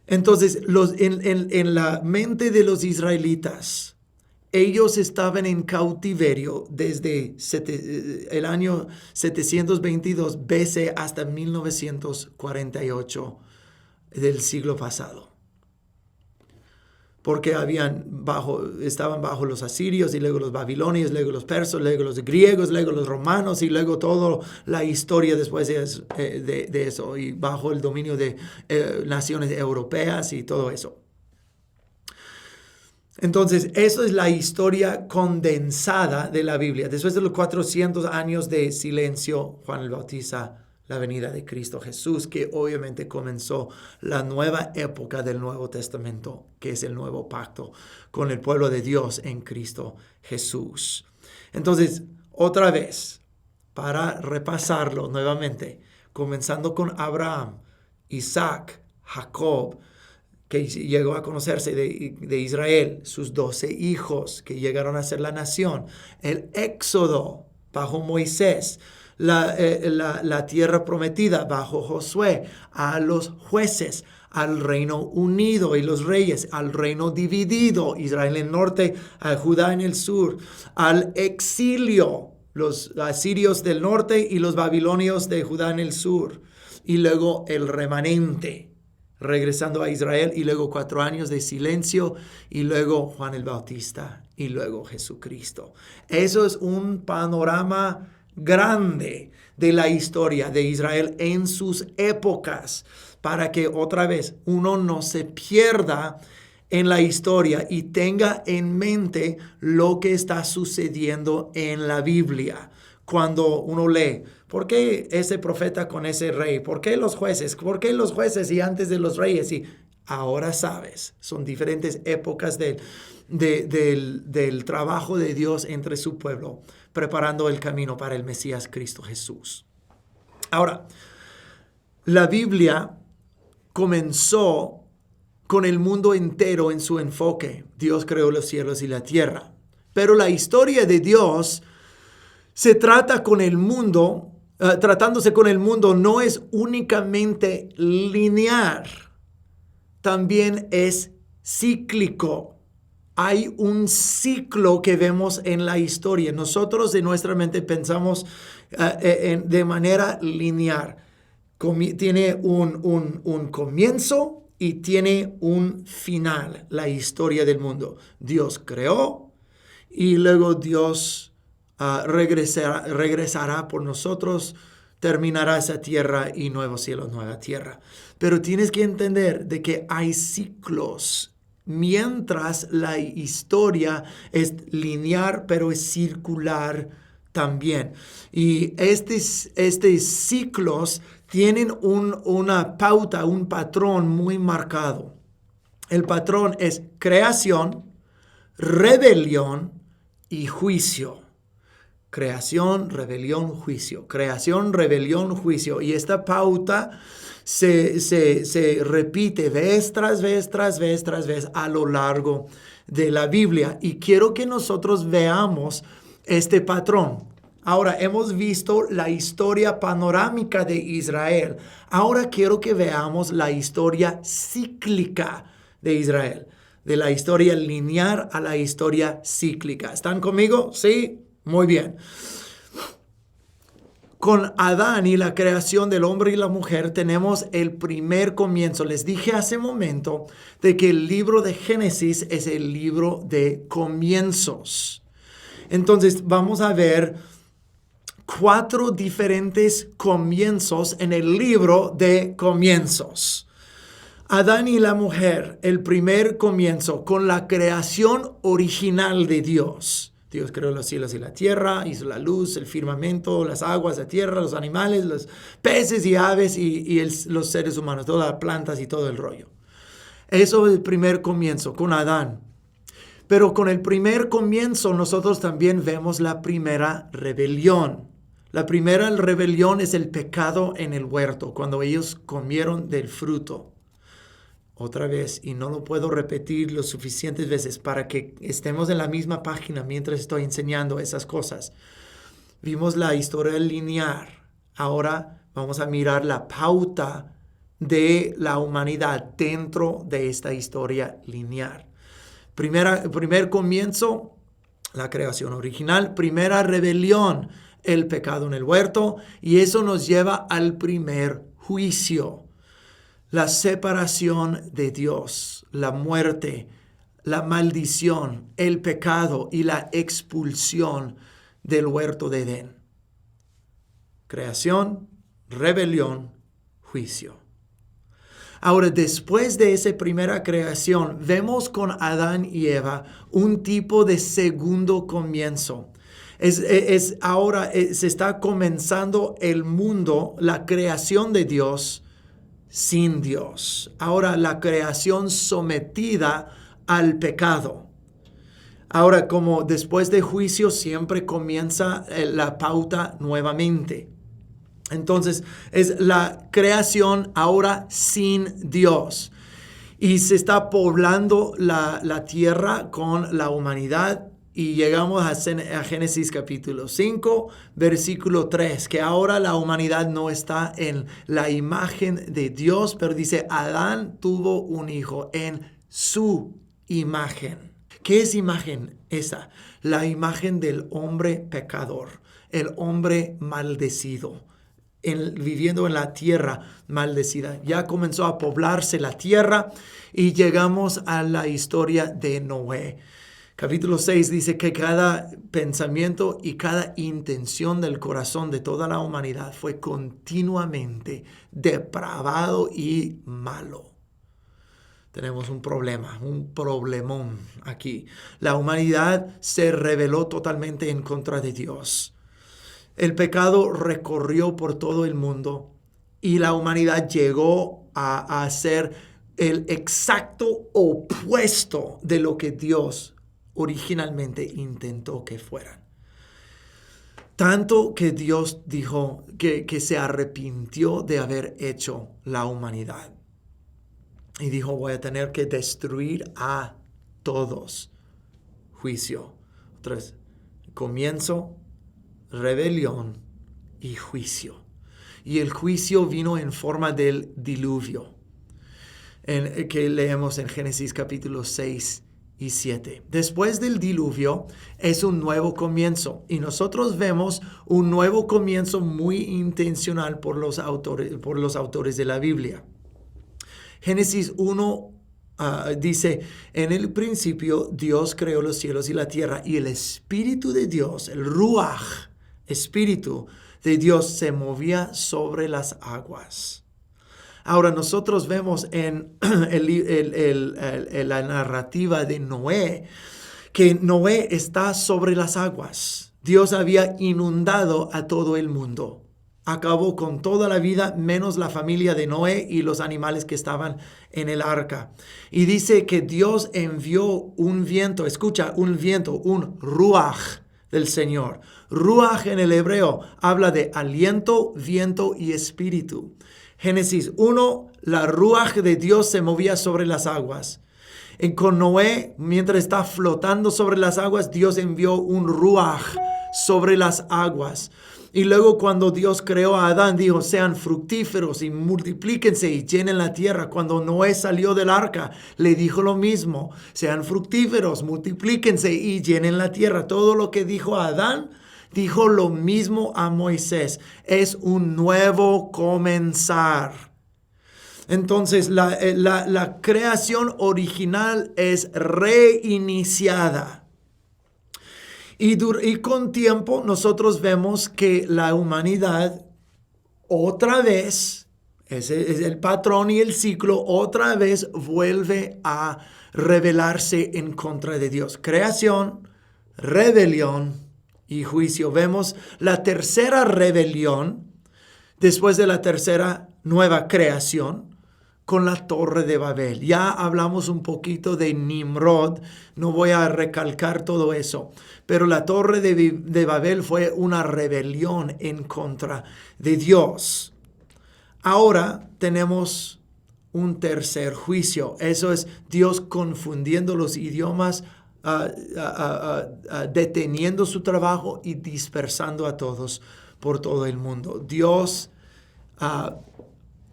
Entonces, en la mente de los israelitas, ellos estaban en cautiverio desde el año 722 BC hasta 1948 del siglo pasado. Porque estaban bajo los asirios y luego los babilonios, luego los persas, luego los griegos, luego los romanos y luego toda la historia después de eso y bajo el dominio de naciones europeas y todo eso. Entonces, eso es la historia condensada de la Biblia. Después de los 400 años de silencio, Juan el Bautista la venida de Cristo Jesús, que obviamente comenzó la nueva época del Nuevo Testamento, que es el nuevo pacto con el pueblo de Dios en Cristo Jesús. Entonces, otra vez, para repasarlo nuevamente, comenzando con Abraham, Isaac, Jacob, que llegó a conocerse de Israel, sus 12 hijos que llegaron a ser la nación, el éxodo bajo Moisés, la tierra prometida bajo Josué, a los jueces, al reino unido y los reyes, al reino dividido, Israel en el norte, a Judá en el sur, al exilio, los asirios del norte y los babilonios de Judá en el sur, y luego el remanente, regresando a Israel, y luego 4 años de silencio, y luego Juan el Bautista, y luego Jesucristo. Eso es un panorama grande de la historia de Israel en sus épocas, para que otra vez uno no se pierda en la historia y tenga en mente lo que está sucediendo en la Biblia. Cuando uno lee, ¿por qué ese profeta con ese rey? ¿Por qué los jueces? ¿Por qué los jueces y antes de los reyes? Y ahora sabes, son diferentes épocas del trabajo de Dios entre su pueblo, preparando el camino para el Mesías Cristo Jesús. Ahora, la Biblia comenzó con el mundo entero en su enfoque. Dios creó los cielos y la tierra. Pero la historia de Dios se trata con el mundo, tratándose con el mundo, no es únicamente lineal, también es cíclico. Hay un ciclo que vemos en la historia. Nosotros de nuestra mente pensamos de manera lineal. Tiene un comienzo y tiene un final, la historia del mundo. Dios creó y luego Dios regresará por nosotros, terminará esa tierra y nuevos cielos, nueva tierra. Pero tienes que entender de que hay ciclos. Mientras la historia es lineal, pero es circular también. Y estos ciclos tienen una pauta, un patrón muy marcado. El patrón es creación, rebelión y juicio. Creación, rebelión, juicio. Creación, rebelión, juicio. Y esta pauta se repite vez tras vez a lo largo de la Biblia. Y quiero que nosotros veamos este patrón. Ahora hemos visto la historia panorámica de Israel. Ahora quiero que veamos la historia cíclica de Israel. De la historia lineal a la historia cíclica. ¿Están conmigo? ¿Sí? Muy bien. Con Adán y la creación del hombre y la mujer tenemos el primer comienzo. Les dije hace un momento de que el libro de Génesis es el libro de comienzos. Entonces vamos a ver 4 diferentes comienzos en el libro de comienzos. Adán y la mujer, el primer comienzo con la creación original de Dios. Dios creó los cielos y la tierra, hizo la luz, el firmamento, las aguas, la tierra, los animales, los peces y aves y los seres humanos, todas las plantas y todo el rollo. Eso es el primer comienzo con Adán. Pero con el primer comienzo nosotros también vemos la primera rebelión. La primera rebelión es el pecado en el huerto, cuando ellos comieron del fruto. Otra vez, y no lo puedo repetir lo suficientes veces para que estemos en la misma página mientras estoy enseñando esas cosas. Vimos la historia lineal. Ahora vamos a mirar la pauta de la humanidad dentro de esta historia lineal. Primer comienzo, la creación original. Primera rebelión, el pecado en el huerto. Y eso nos lleva al primer juicio. La separación de Dios, la muerte, la maldición, el pecado y la expulsión del huerto de Edén. Creación, rebelión, juicio. Ahora, después de esa primera creación, vemos con Adán y Eva un tipo de segundo comienzo. Ahora se está comenzando el mundo, la creación de Dios, sin Dios. Ahora la creación sometida al pecado. Ahora, como después de juicio siempre comienza la pauta nuevamente. Entonces es la creación ahora sin Dios. Y se está poblando la tierra con la humanidad. Y llegamos a Génesis capítulo 5, versículo 3, que ahora la humanidad no está en la imagen de Dios, pero dice, Adán tuvo un hijo en su imagen. ¿Qué es imagen esa? La imagen del hombre pecador, el hombre maldecido, viviendo en la tierra maldecida. Ya comenzó a poblarse la tierra y llegamos a la historia de Noé. Capítulo 6 dice que cada pensamiento y cada intención del corazón de toda la humanidad fue continuamente depravado y malo. Tenemos un problema, un problemón aquí. La humanidad se rebeló totalmente en contra de Dios. El pecado recorrió por todo el mundo y la humanidad llegó a ser el exacto opuesto de lo que Dios originalmente intentó que fueran. Tanto que Dios dijo que se arrepintió de haber hecho la humanidad. Y dijo, voy a tener que destruir a todos. Juicio. Otra vez, comienzo, rebelión y juicio. Y el juicio vino en forma del diluvio, que leemos en Génesis capítulo 6 y 7. Después del diluvio es un nuevo comienzo y nosotros vemos un nuevo comienzo muy intencional por los autores de la Biblia. Génesis 1 dice, en el principio Dios creó los cielos y la tierra y el Espíritu de Dios, el Ruach, Espíritu de Dios se movía sobre las aguas. Ahora nosotros vemos en la narrativa de Noé que Noé está sobre las aguas. Dios había inundado a todo el mundo. Acabó con toda la vida menos la familia de Noé y los animales que estaban en el arca. Y dice que Dios envió un viento, escucha, un viento, un ruach del Señor. Ruach en el hebreo habla de aliento, viento y espíritu. Génesis 1, la ruaj de Dios se movía sobre las aguas. Y con Noé, mientras está flotando sobre las aguas, Dios envió un ruaj sobre las aguas. Y luego cuando Dios creó a Adán, dijo, sean fructíferos y multiplíquense y llenen la tierra. Cuando Noé salió del arca, le dijo lo mismo, sean fructíferos, multiplíquense y llenen la tierra. Todo lo que dijo a Adán, dijo lo mismo a Moisés. Es un nuevo comenzar. Entonces, la creación original es reiniciada. Y con tiempo nosotros vemos que la humanidad otra vez, ese es el patrón y el ciclo, otra vez vuelve a rebelarse en contra de Dios. Creación, rebelión y juicio. Vemos la tercera rebelión después de la tercera nueva creación con la Torre de Babel. Ya hablamos un poquito de Nimrod, no voy a recalcar todo eso, pero la Torre de Babel fue una rebelión en contra de Dios. Ahora tenemos un tercer juicio. Eso es Dios confundiendo los idiomas, deteniendo su trabajo y dispersando a todos por todo el mundo. Dios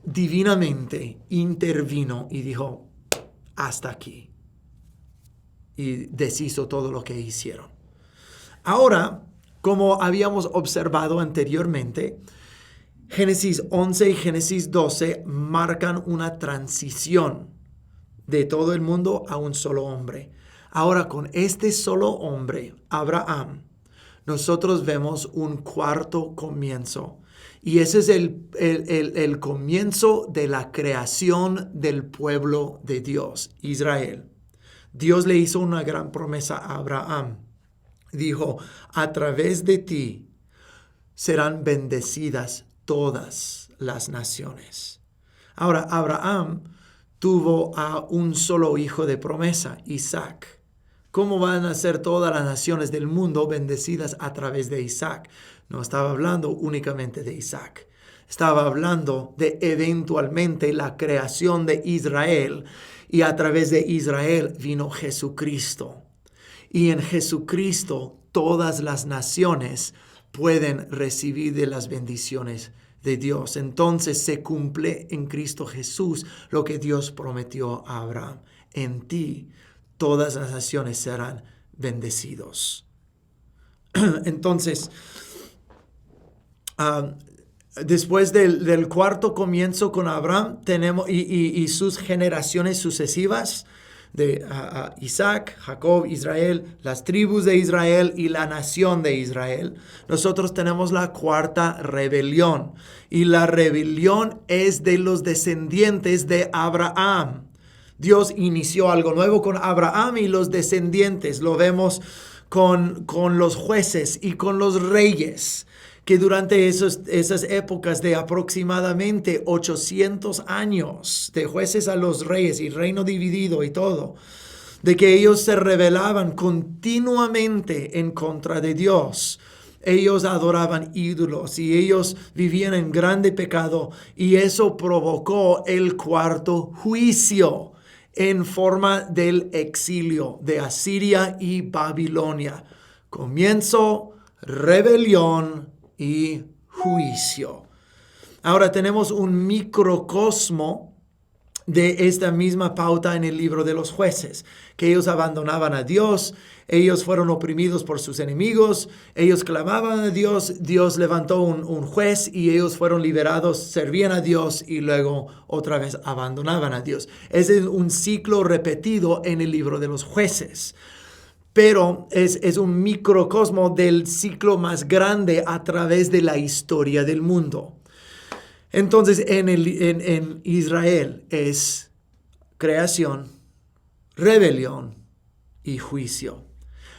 divinamente intervino y dijo, hasta aquí. Y deshizo todo lo que hicieron. Ahora, como habíamos observado anteriormente, Génesis 11 y Génesis 12 marcan una transición de todo el mundo a un solo hombre. Ahora, con este solo hombre, Abraham, nosotros vemos un cuarto comienzo. Y ese es el comienzo de la creación del pueblo de Dios, Israel. Dios le hizo una gran promesa a Abraham. Dijo, a través de ti serán bendecidas todas las naciones. Ahora, Abraham tuvo a un solo hijo de promesa, Isaac. ¿Cómo van a ser todas las naciones del mundo bendecidas a través de Isaac? No estaba hablando únicamente de Isaac. Estaba hablando de eventualmente la creación de Israel. Y a través de Israel vino Jesucristo. Y en Jesucristo todas las naciones pueden recibir de las bendiciones de Dios. Entonces se cumple en Cristo Jesús lo que Dios prometió a Abraham. En ti todas las naciones serán bendecidos. Entonces, después del cuarto comienzo con Abraham tenemos y sus generaciones sucesivas de Isaac, Jacob, Israel, las tribus de Israel y la nación de Israel. Nosotros tenemos la cuarta rebelión y la rebelión es de los descendientes de Abraham. Dios inició algo nuevo con Abraham y los descendientes. Lo vemos con los jueces y con los reyes, que durante esas épocas de aproximadamente 800 años, de jueces a los reyes y reino dividido y todo, de que ellos se rebelaban continuamente en contra de Dios. Ellos adoraban ídolos y ellos vivían en grande pecado, y eso provocó el cuarto juicio en forma del exilio de Asiria y Babilonia. Comienzo, rebelión y juicio. Ahora tenemos un microcosmo de esta misma pauta en el libro de los jueces, que ellos abandonaban a Dios, ellos fueron oprimidos por sus enemigos, ellos clamaban a Dios, Dios levantó un juez y ellos fueron liberados, servían a Dios y luego otra vez abandonaban a Dios. Ese es un ciclo repetido en el libro de los jueces. Pero es un microcosmo del ciclo más grande a través de la historia del mundo. Entonces, en Israel es creación, rebelión y juicio.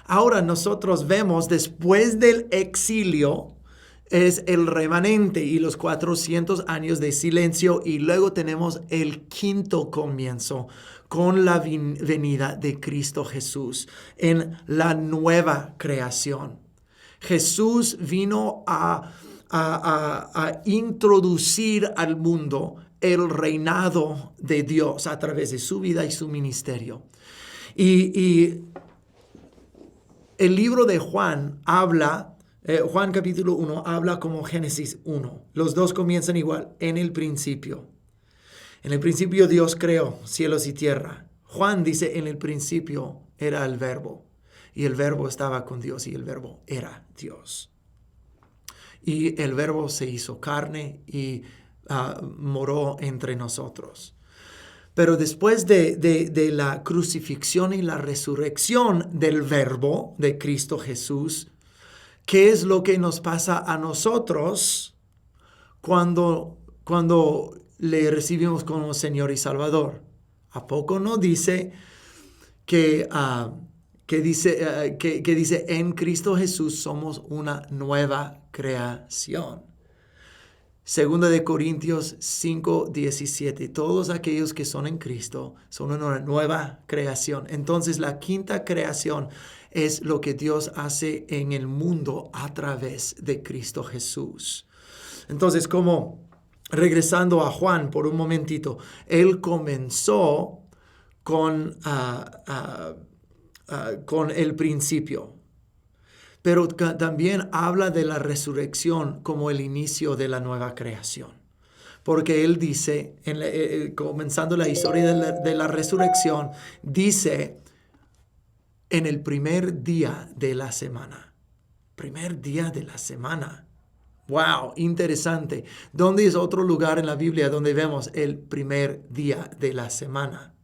Ahora nosotros vemos después del exilio es el remanente y los 400 años de silencio, y luego tenemos el quinto comienzo con la venida de Cristo Jesús en la nueva creación. Jesús vino a introducir al mundo el reinado de Dios a través de su vida y su ministerio. Y el libro de Juan habla, Juan capítulo 1 habla como Génesis 1. Los dos comienzan igual, en el principio. En el principio Dios creó cielos y tierra. Juan dice, en el principio era el verbo, y el verbo estaba con Dios, y el verbo era Dios. y el Verbo se hizo carne y moró entre nosotros. Pero después de la crucifixión y la resurrección del Verbo de Cristo Jesús, ¿qué es lo que nos pasa a nosotros cuando le recibimos como Señor y Salvador? ¿A poco no dice que dice en Cristo Jesús somos una nueva creación? Segunda de Corintios 5:17. Todos aquellos que son en Cristo son una nueva creación. Entonces la quinta creación es lo que Dios hace en el mundo a través de Cristo Jesús. Entonces, como regresando a Juan por un momentito, él comenzó con el principio. Pero también habla de la resurrección como el inicio de la nueva creación. Porque él dice, comenzando la historia de la resurrección, dice en el primer día de la semana. Primer día de la semana. ¡Wow! Interesante. ¿Dónde es otro lugar en la Biblia donde vemos el primer día de la semana?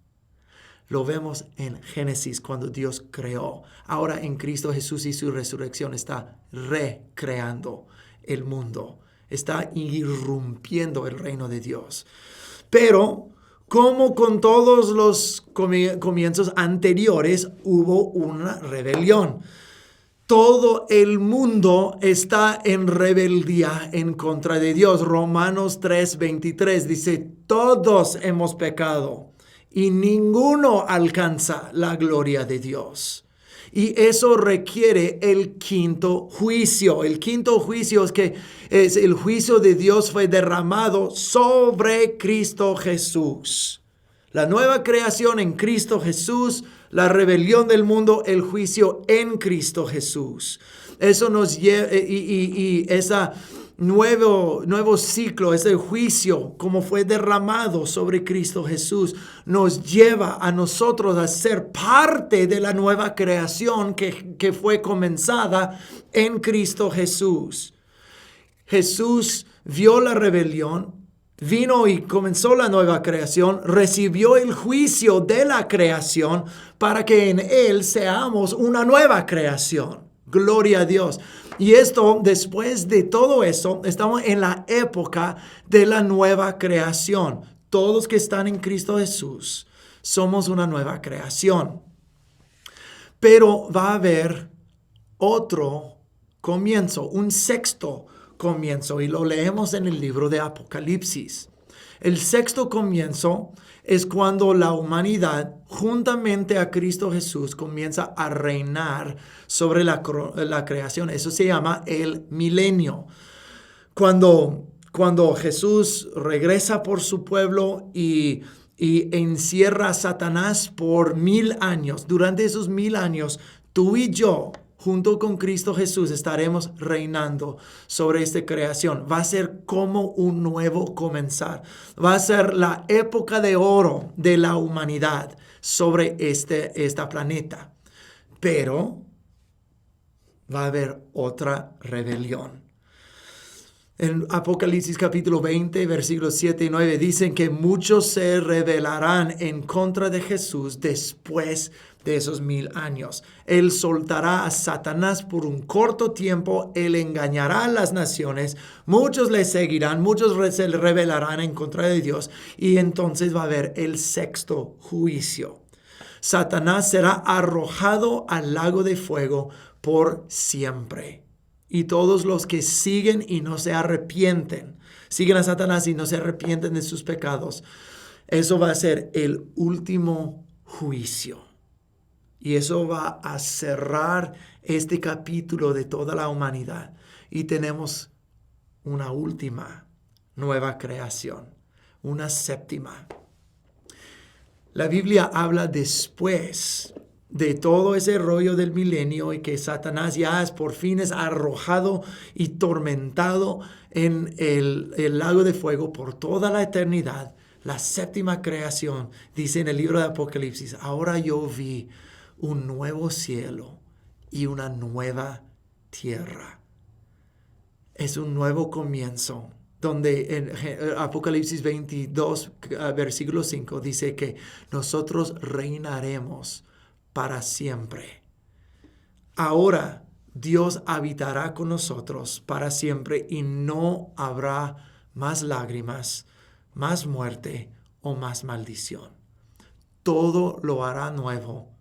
Lo vemos en Génesis cuando Dios creó. Ahora en Cristo Jesús y su resurrección está recreando el mundo. Está irrumpiendo el reino de Dios. Pero como con todos los comienzos anteriores, hubo una rebelión. Todo el mundo está en rebeldía en contra de Dios. Romanos 3:23 dice, todos hemos pecado y ninguno alcanza la gloria de Dios. Y eso requiere el quinto juicio. El quinto juicio es que el juicio de Dios fue derramado sobre Cristo Jesús. La nueva creación en Cristo Jesús, la rebelión del mundo, el juicio en Cristo Jesús. Eso nos lleva, y ese nuevo ciclo, ese juicio, como fue derramado sobre Cristo Jesús, nos lleva a nosotros a ser parte de la nueva creación que fue comenzada en Cristo Jesús. Jesús vio la rebelión, vino y comenzó la nueva creación, recibió el juicio de la creación para que en Él seamos una nueva creación. Gloria a Dios. Y esto, después de todo eso, estamos en la época de la nueva creación. Todos que están en Cristo Jesús somos una nueva creación. Pero va a haber otro comienzo, un sexto comienzo, y lo leemos en el libro de Apocalipsis. El sexto comienzo es cuando la humanidad, juntamente a Cristo Jesús, comienza a reinar sobre la creación. Eso se llama el milenio. Cuando Jesús regresa por su pueblo y encierra a Satanás por 1000 años. Durante esos 1000 años, tú y yo, junto con Cristo Jesús, estaremos reinando sobre esta creación. Va a ser como un nuevo comenzar. Va a ser la época de oro de la humanidad sobre esta planeta. Pero va a haber otra rebelión. En Apocalipsis capítulo 20, versículos 7 y 9, dicen que muchos se rebelarán en contra de Jesús después de esos 1000 años. Él soltará a Satanás por un corto tiempo, él engañará a las naciones, muchos le seguirán, muchos se rebelarán en contra de Dios, y entonces va a haber el sexto juicio. Satanás será arrojado al lago de fuego por siempre. Y todos los que siguen y no se arrepienten, siguen a Satanás y no se arrepienten de sus pecados, eso va a ser el último juicio. Y eso va a cerrar este capítulo de toda la humanidad. Y tenemos una última nueva creación, una séptima. La Biblia habla después de todo ese rollo del milenio y que Satanás ya por fin es arrojado y tormentado en el lago de fuego por toda la eternidad. La séptima creación dice en el libro de Apocalipsis, ahora yo vi un nuevo cielo y una nueva tierra. es un nuevo comienzo, donde en Apocalipsis 22, versículo 5, dice que nosotros reinaremos para siempre. Ahora Dios habitará con nosotros para siempre y no habrá más lágrimas, más muerte o más maldición. Todo lo hará nuevo.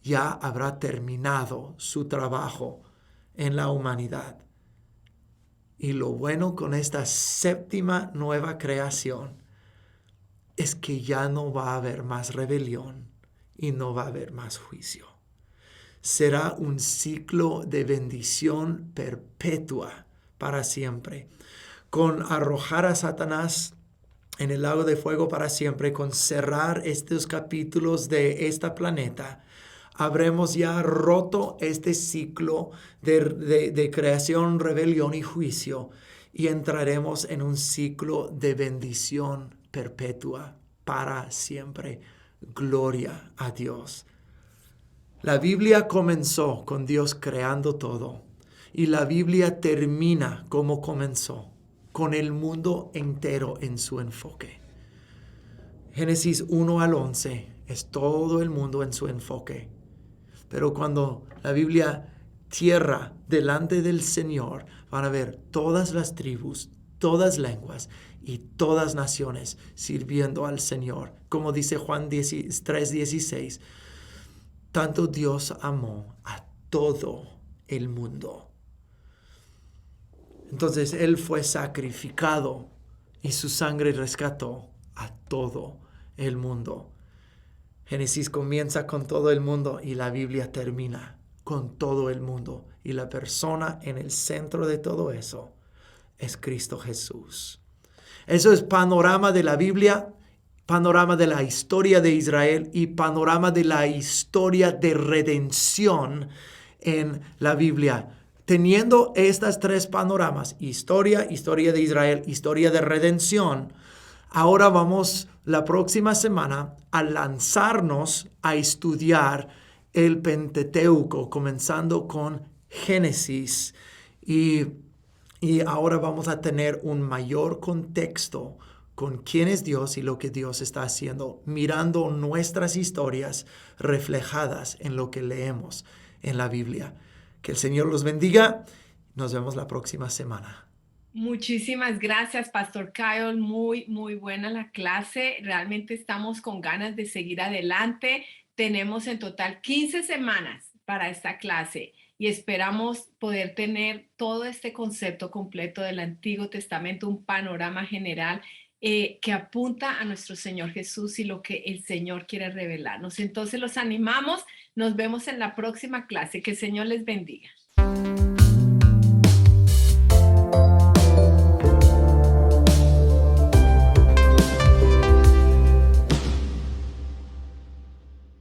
Ya habrá terminado su trabajo en la humanidad. Y lo bueno con esta séptima nueva creación es que ya no va a haber más rebelión y no va a haber más juicio. Será un ciclo de bendición perpetua para siempre, con arrojar a Satanás en el lago de fuego para siempre, con cerrar estos capítulos de este planeta. Habremos ya roto este ciclo de creación, rebelión y juicio, y entraremos en un ciclo de bendición perpetua para siempre. Gloria a Dios. La Biblia comenzó con Dios creando todo, y la Biblia termina como comenzó, con el mundo entero en su enfoque. Génesis 1 al 11 es todo el mundo en su enfoque. Pero cuando la Biblia cierra delante del Señor, van a ver todas las tribus, todas lenguas y todas naciones sirviendo al Señor. Como dice Juan 3:16, tanto Dios amó a todo el mundo. Entonces Él fue sacrificado y su sangre rescató a todo el mundo. Génesis comienza con todo el mundo y la Biblia termina con todo el mundo. Y la persona en el centro de todo eso es Cristo Jesús. Eso es panorama de la Biblia, panorama de la historia de Israel y panorama de la historia de redención en la Biblia. Teniendo estas tres panoramas, historia de Israel, historia de redención, ahora vamos la próxima semana a lanzarnos a estudiar el Pentateuco, comenzando con Génesis. Y ahora vamos a tener un mayor contexto con quién es Dios y lo que Dios está haciendo, mirando nuestras historias reflejadas en lo que leemos en la Biblia. Que el Señor los bendiga. Nos vemos la próxima semana. Muchísimas gracias, Pastor Kyle. Muy, muy buena la clase. Realmente estamos con ganas de seguir adelante. Tenemos en total 15 semanas para esta clase y esperamos poder tener todo este concepto completo del Antiguo Testamento, un panorama general que apunta a nuestro Señor Jesús y lo que el Señor quiere revelarnos. Entonces los animamos. Nos vemos en la próxima clase. Que el Señor les bendiga.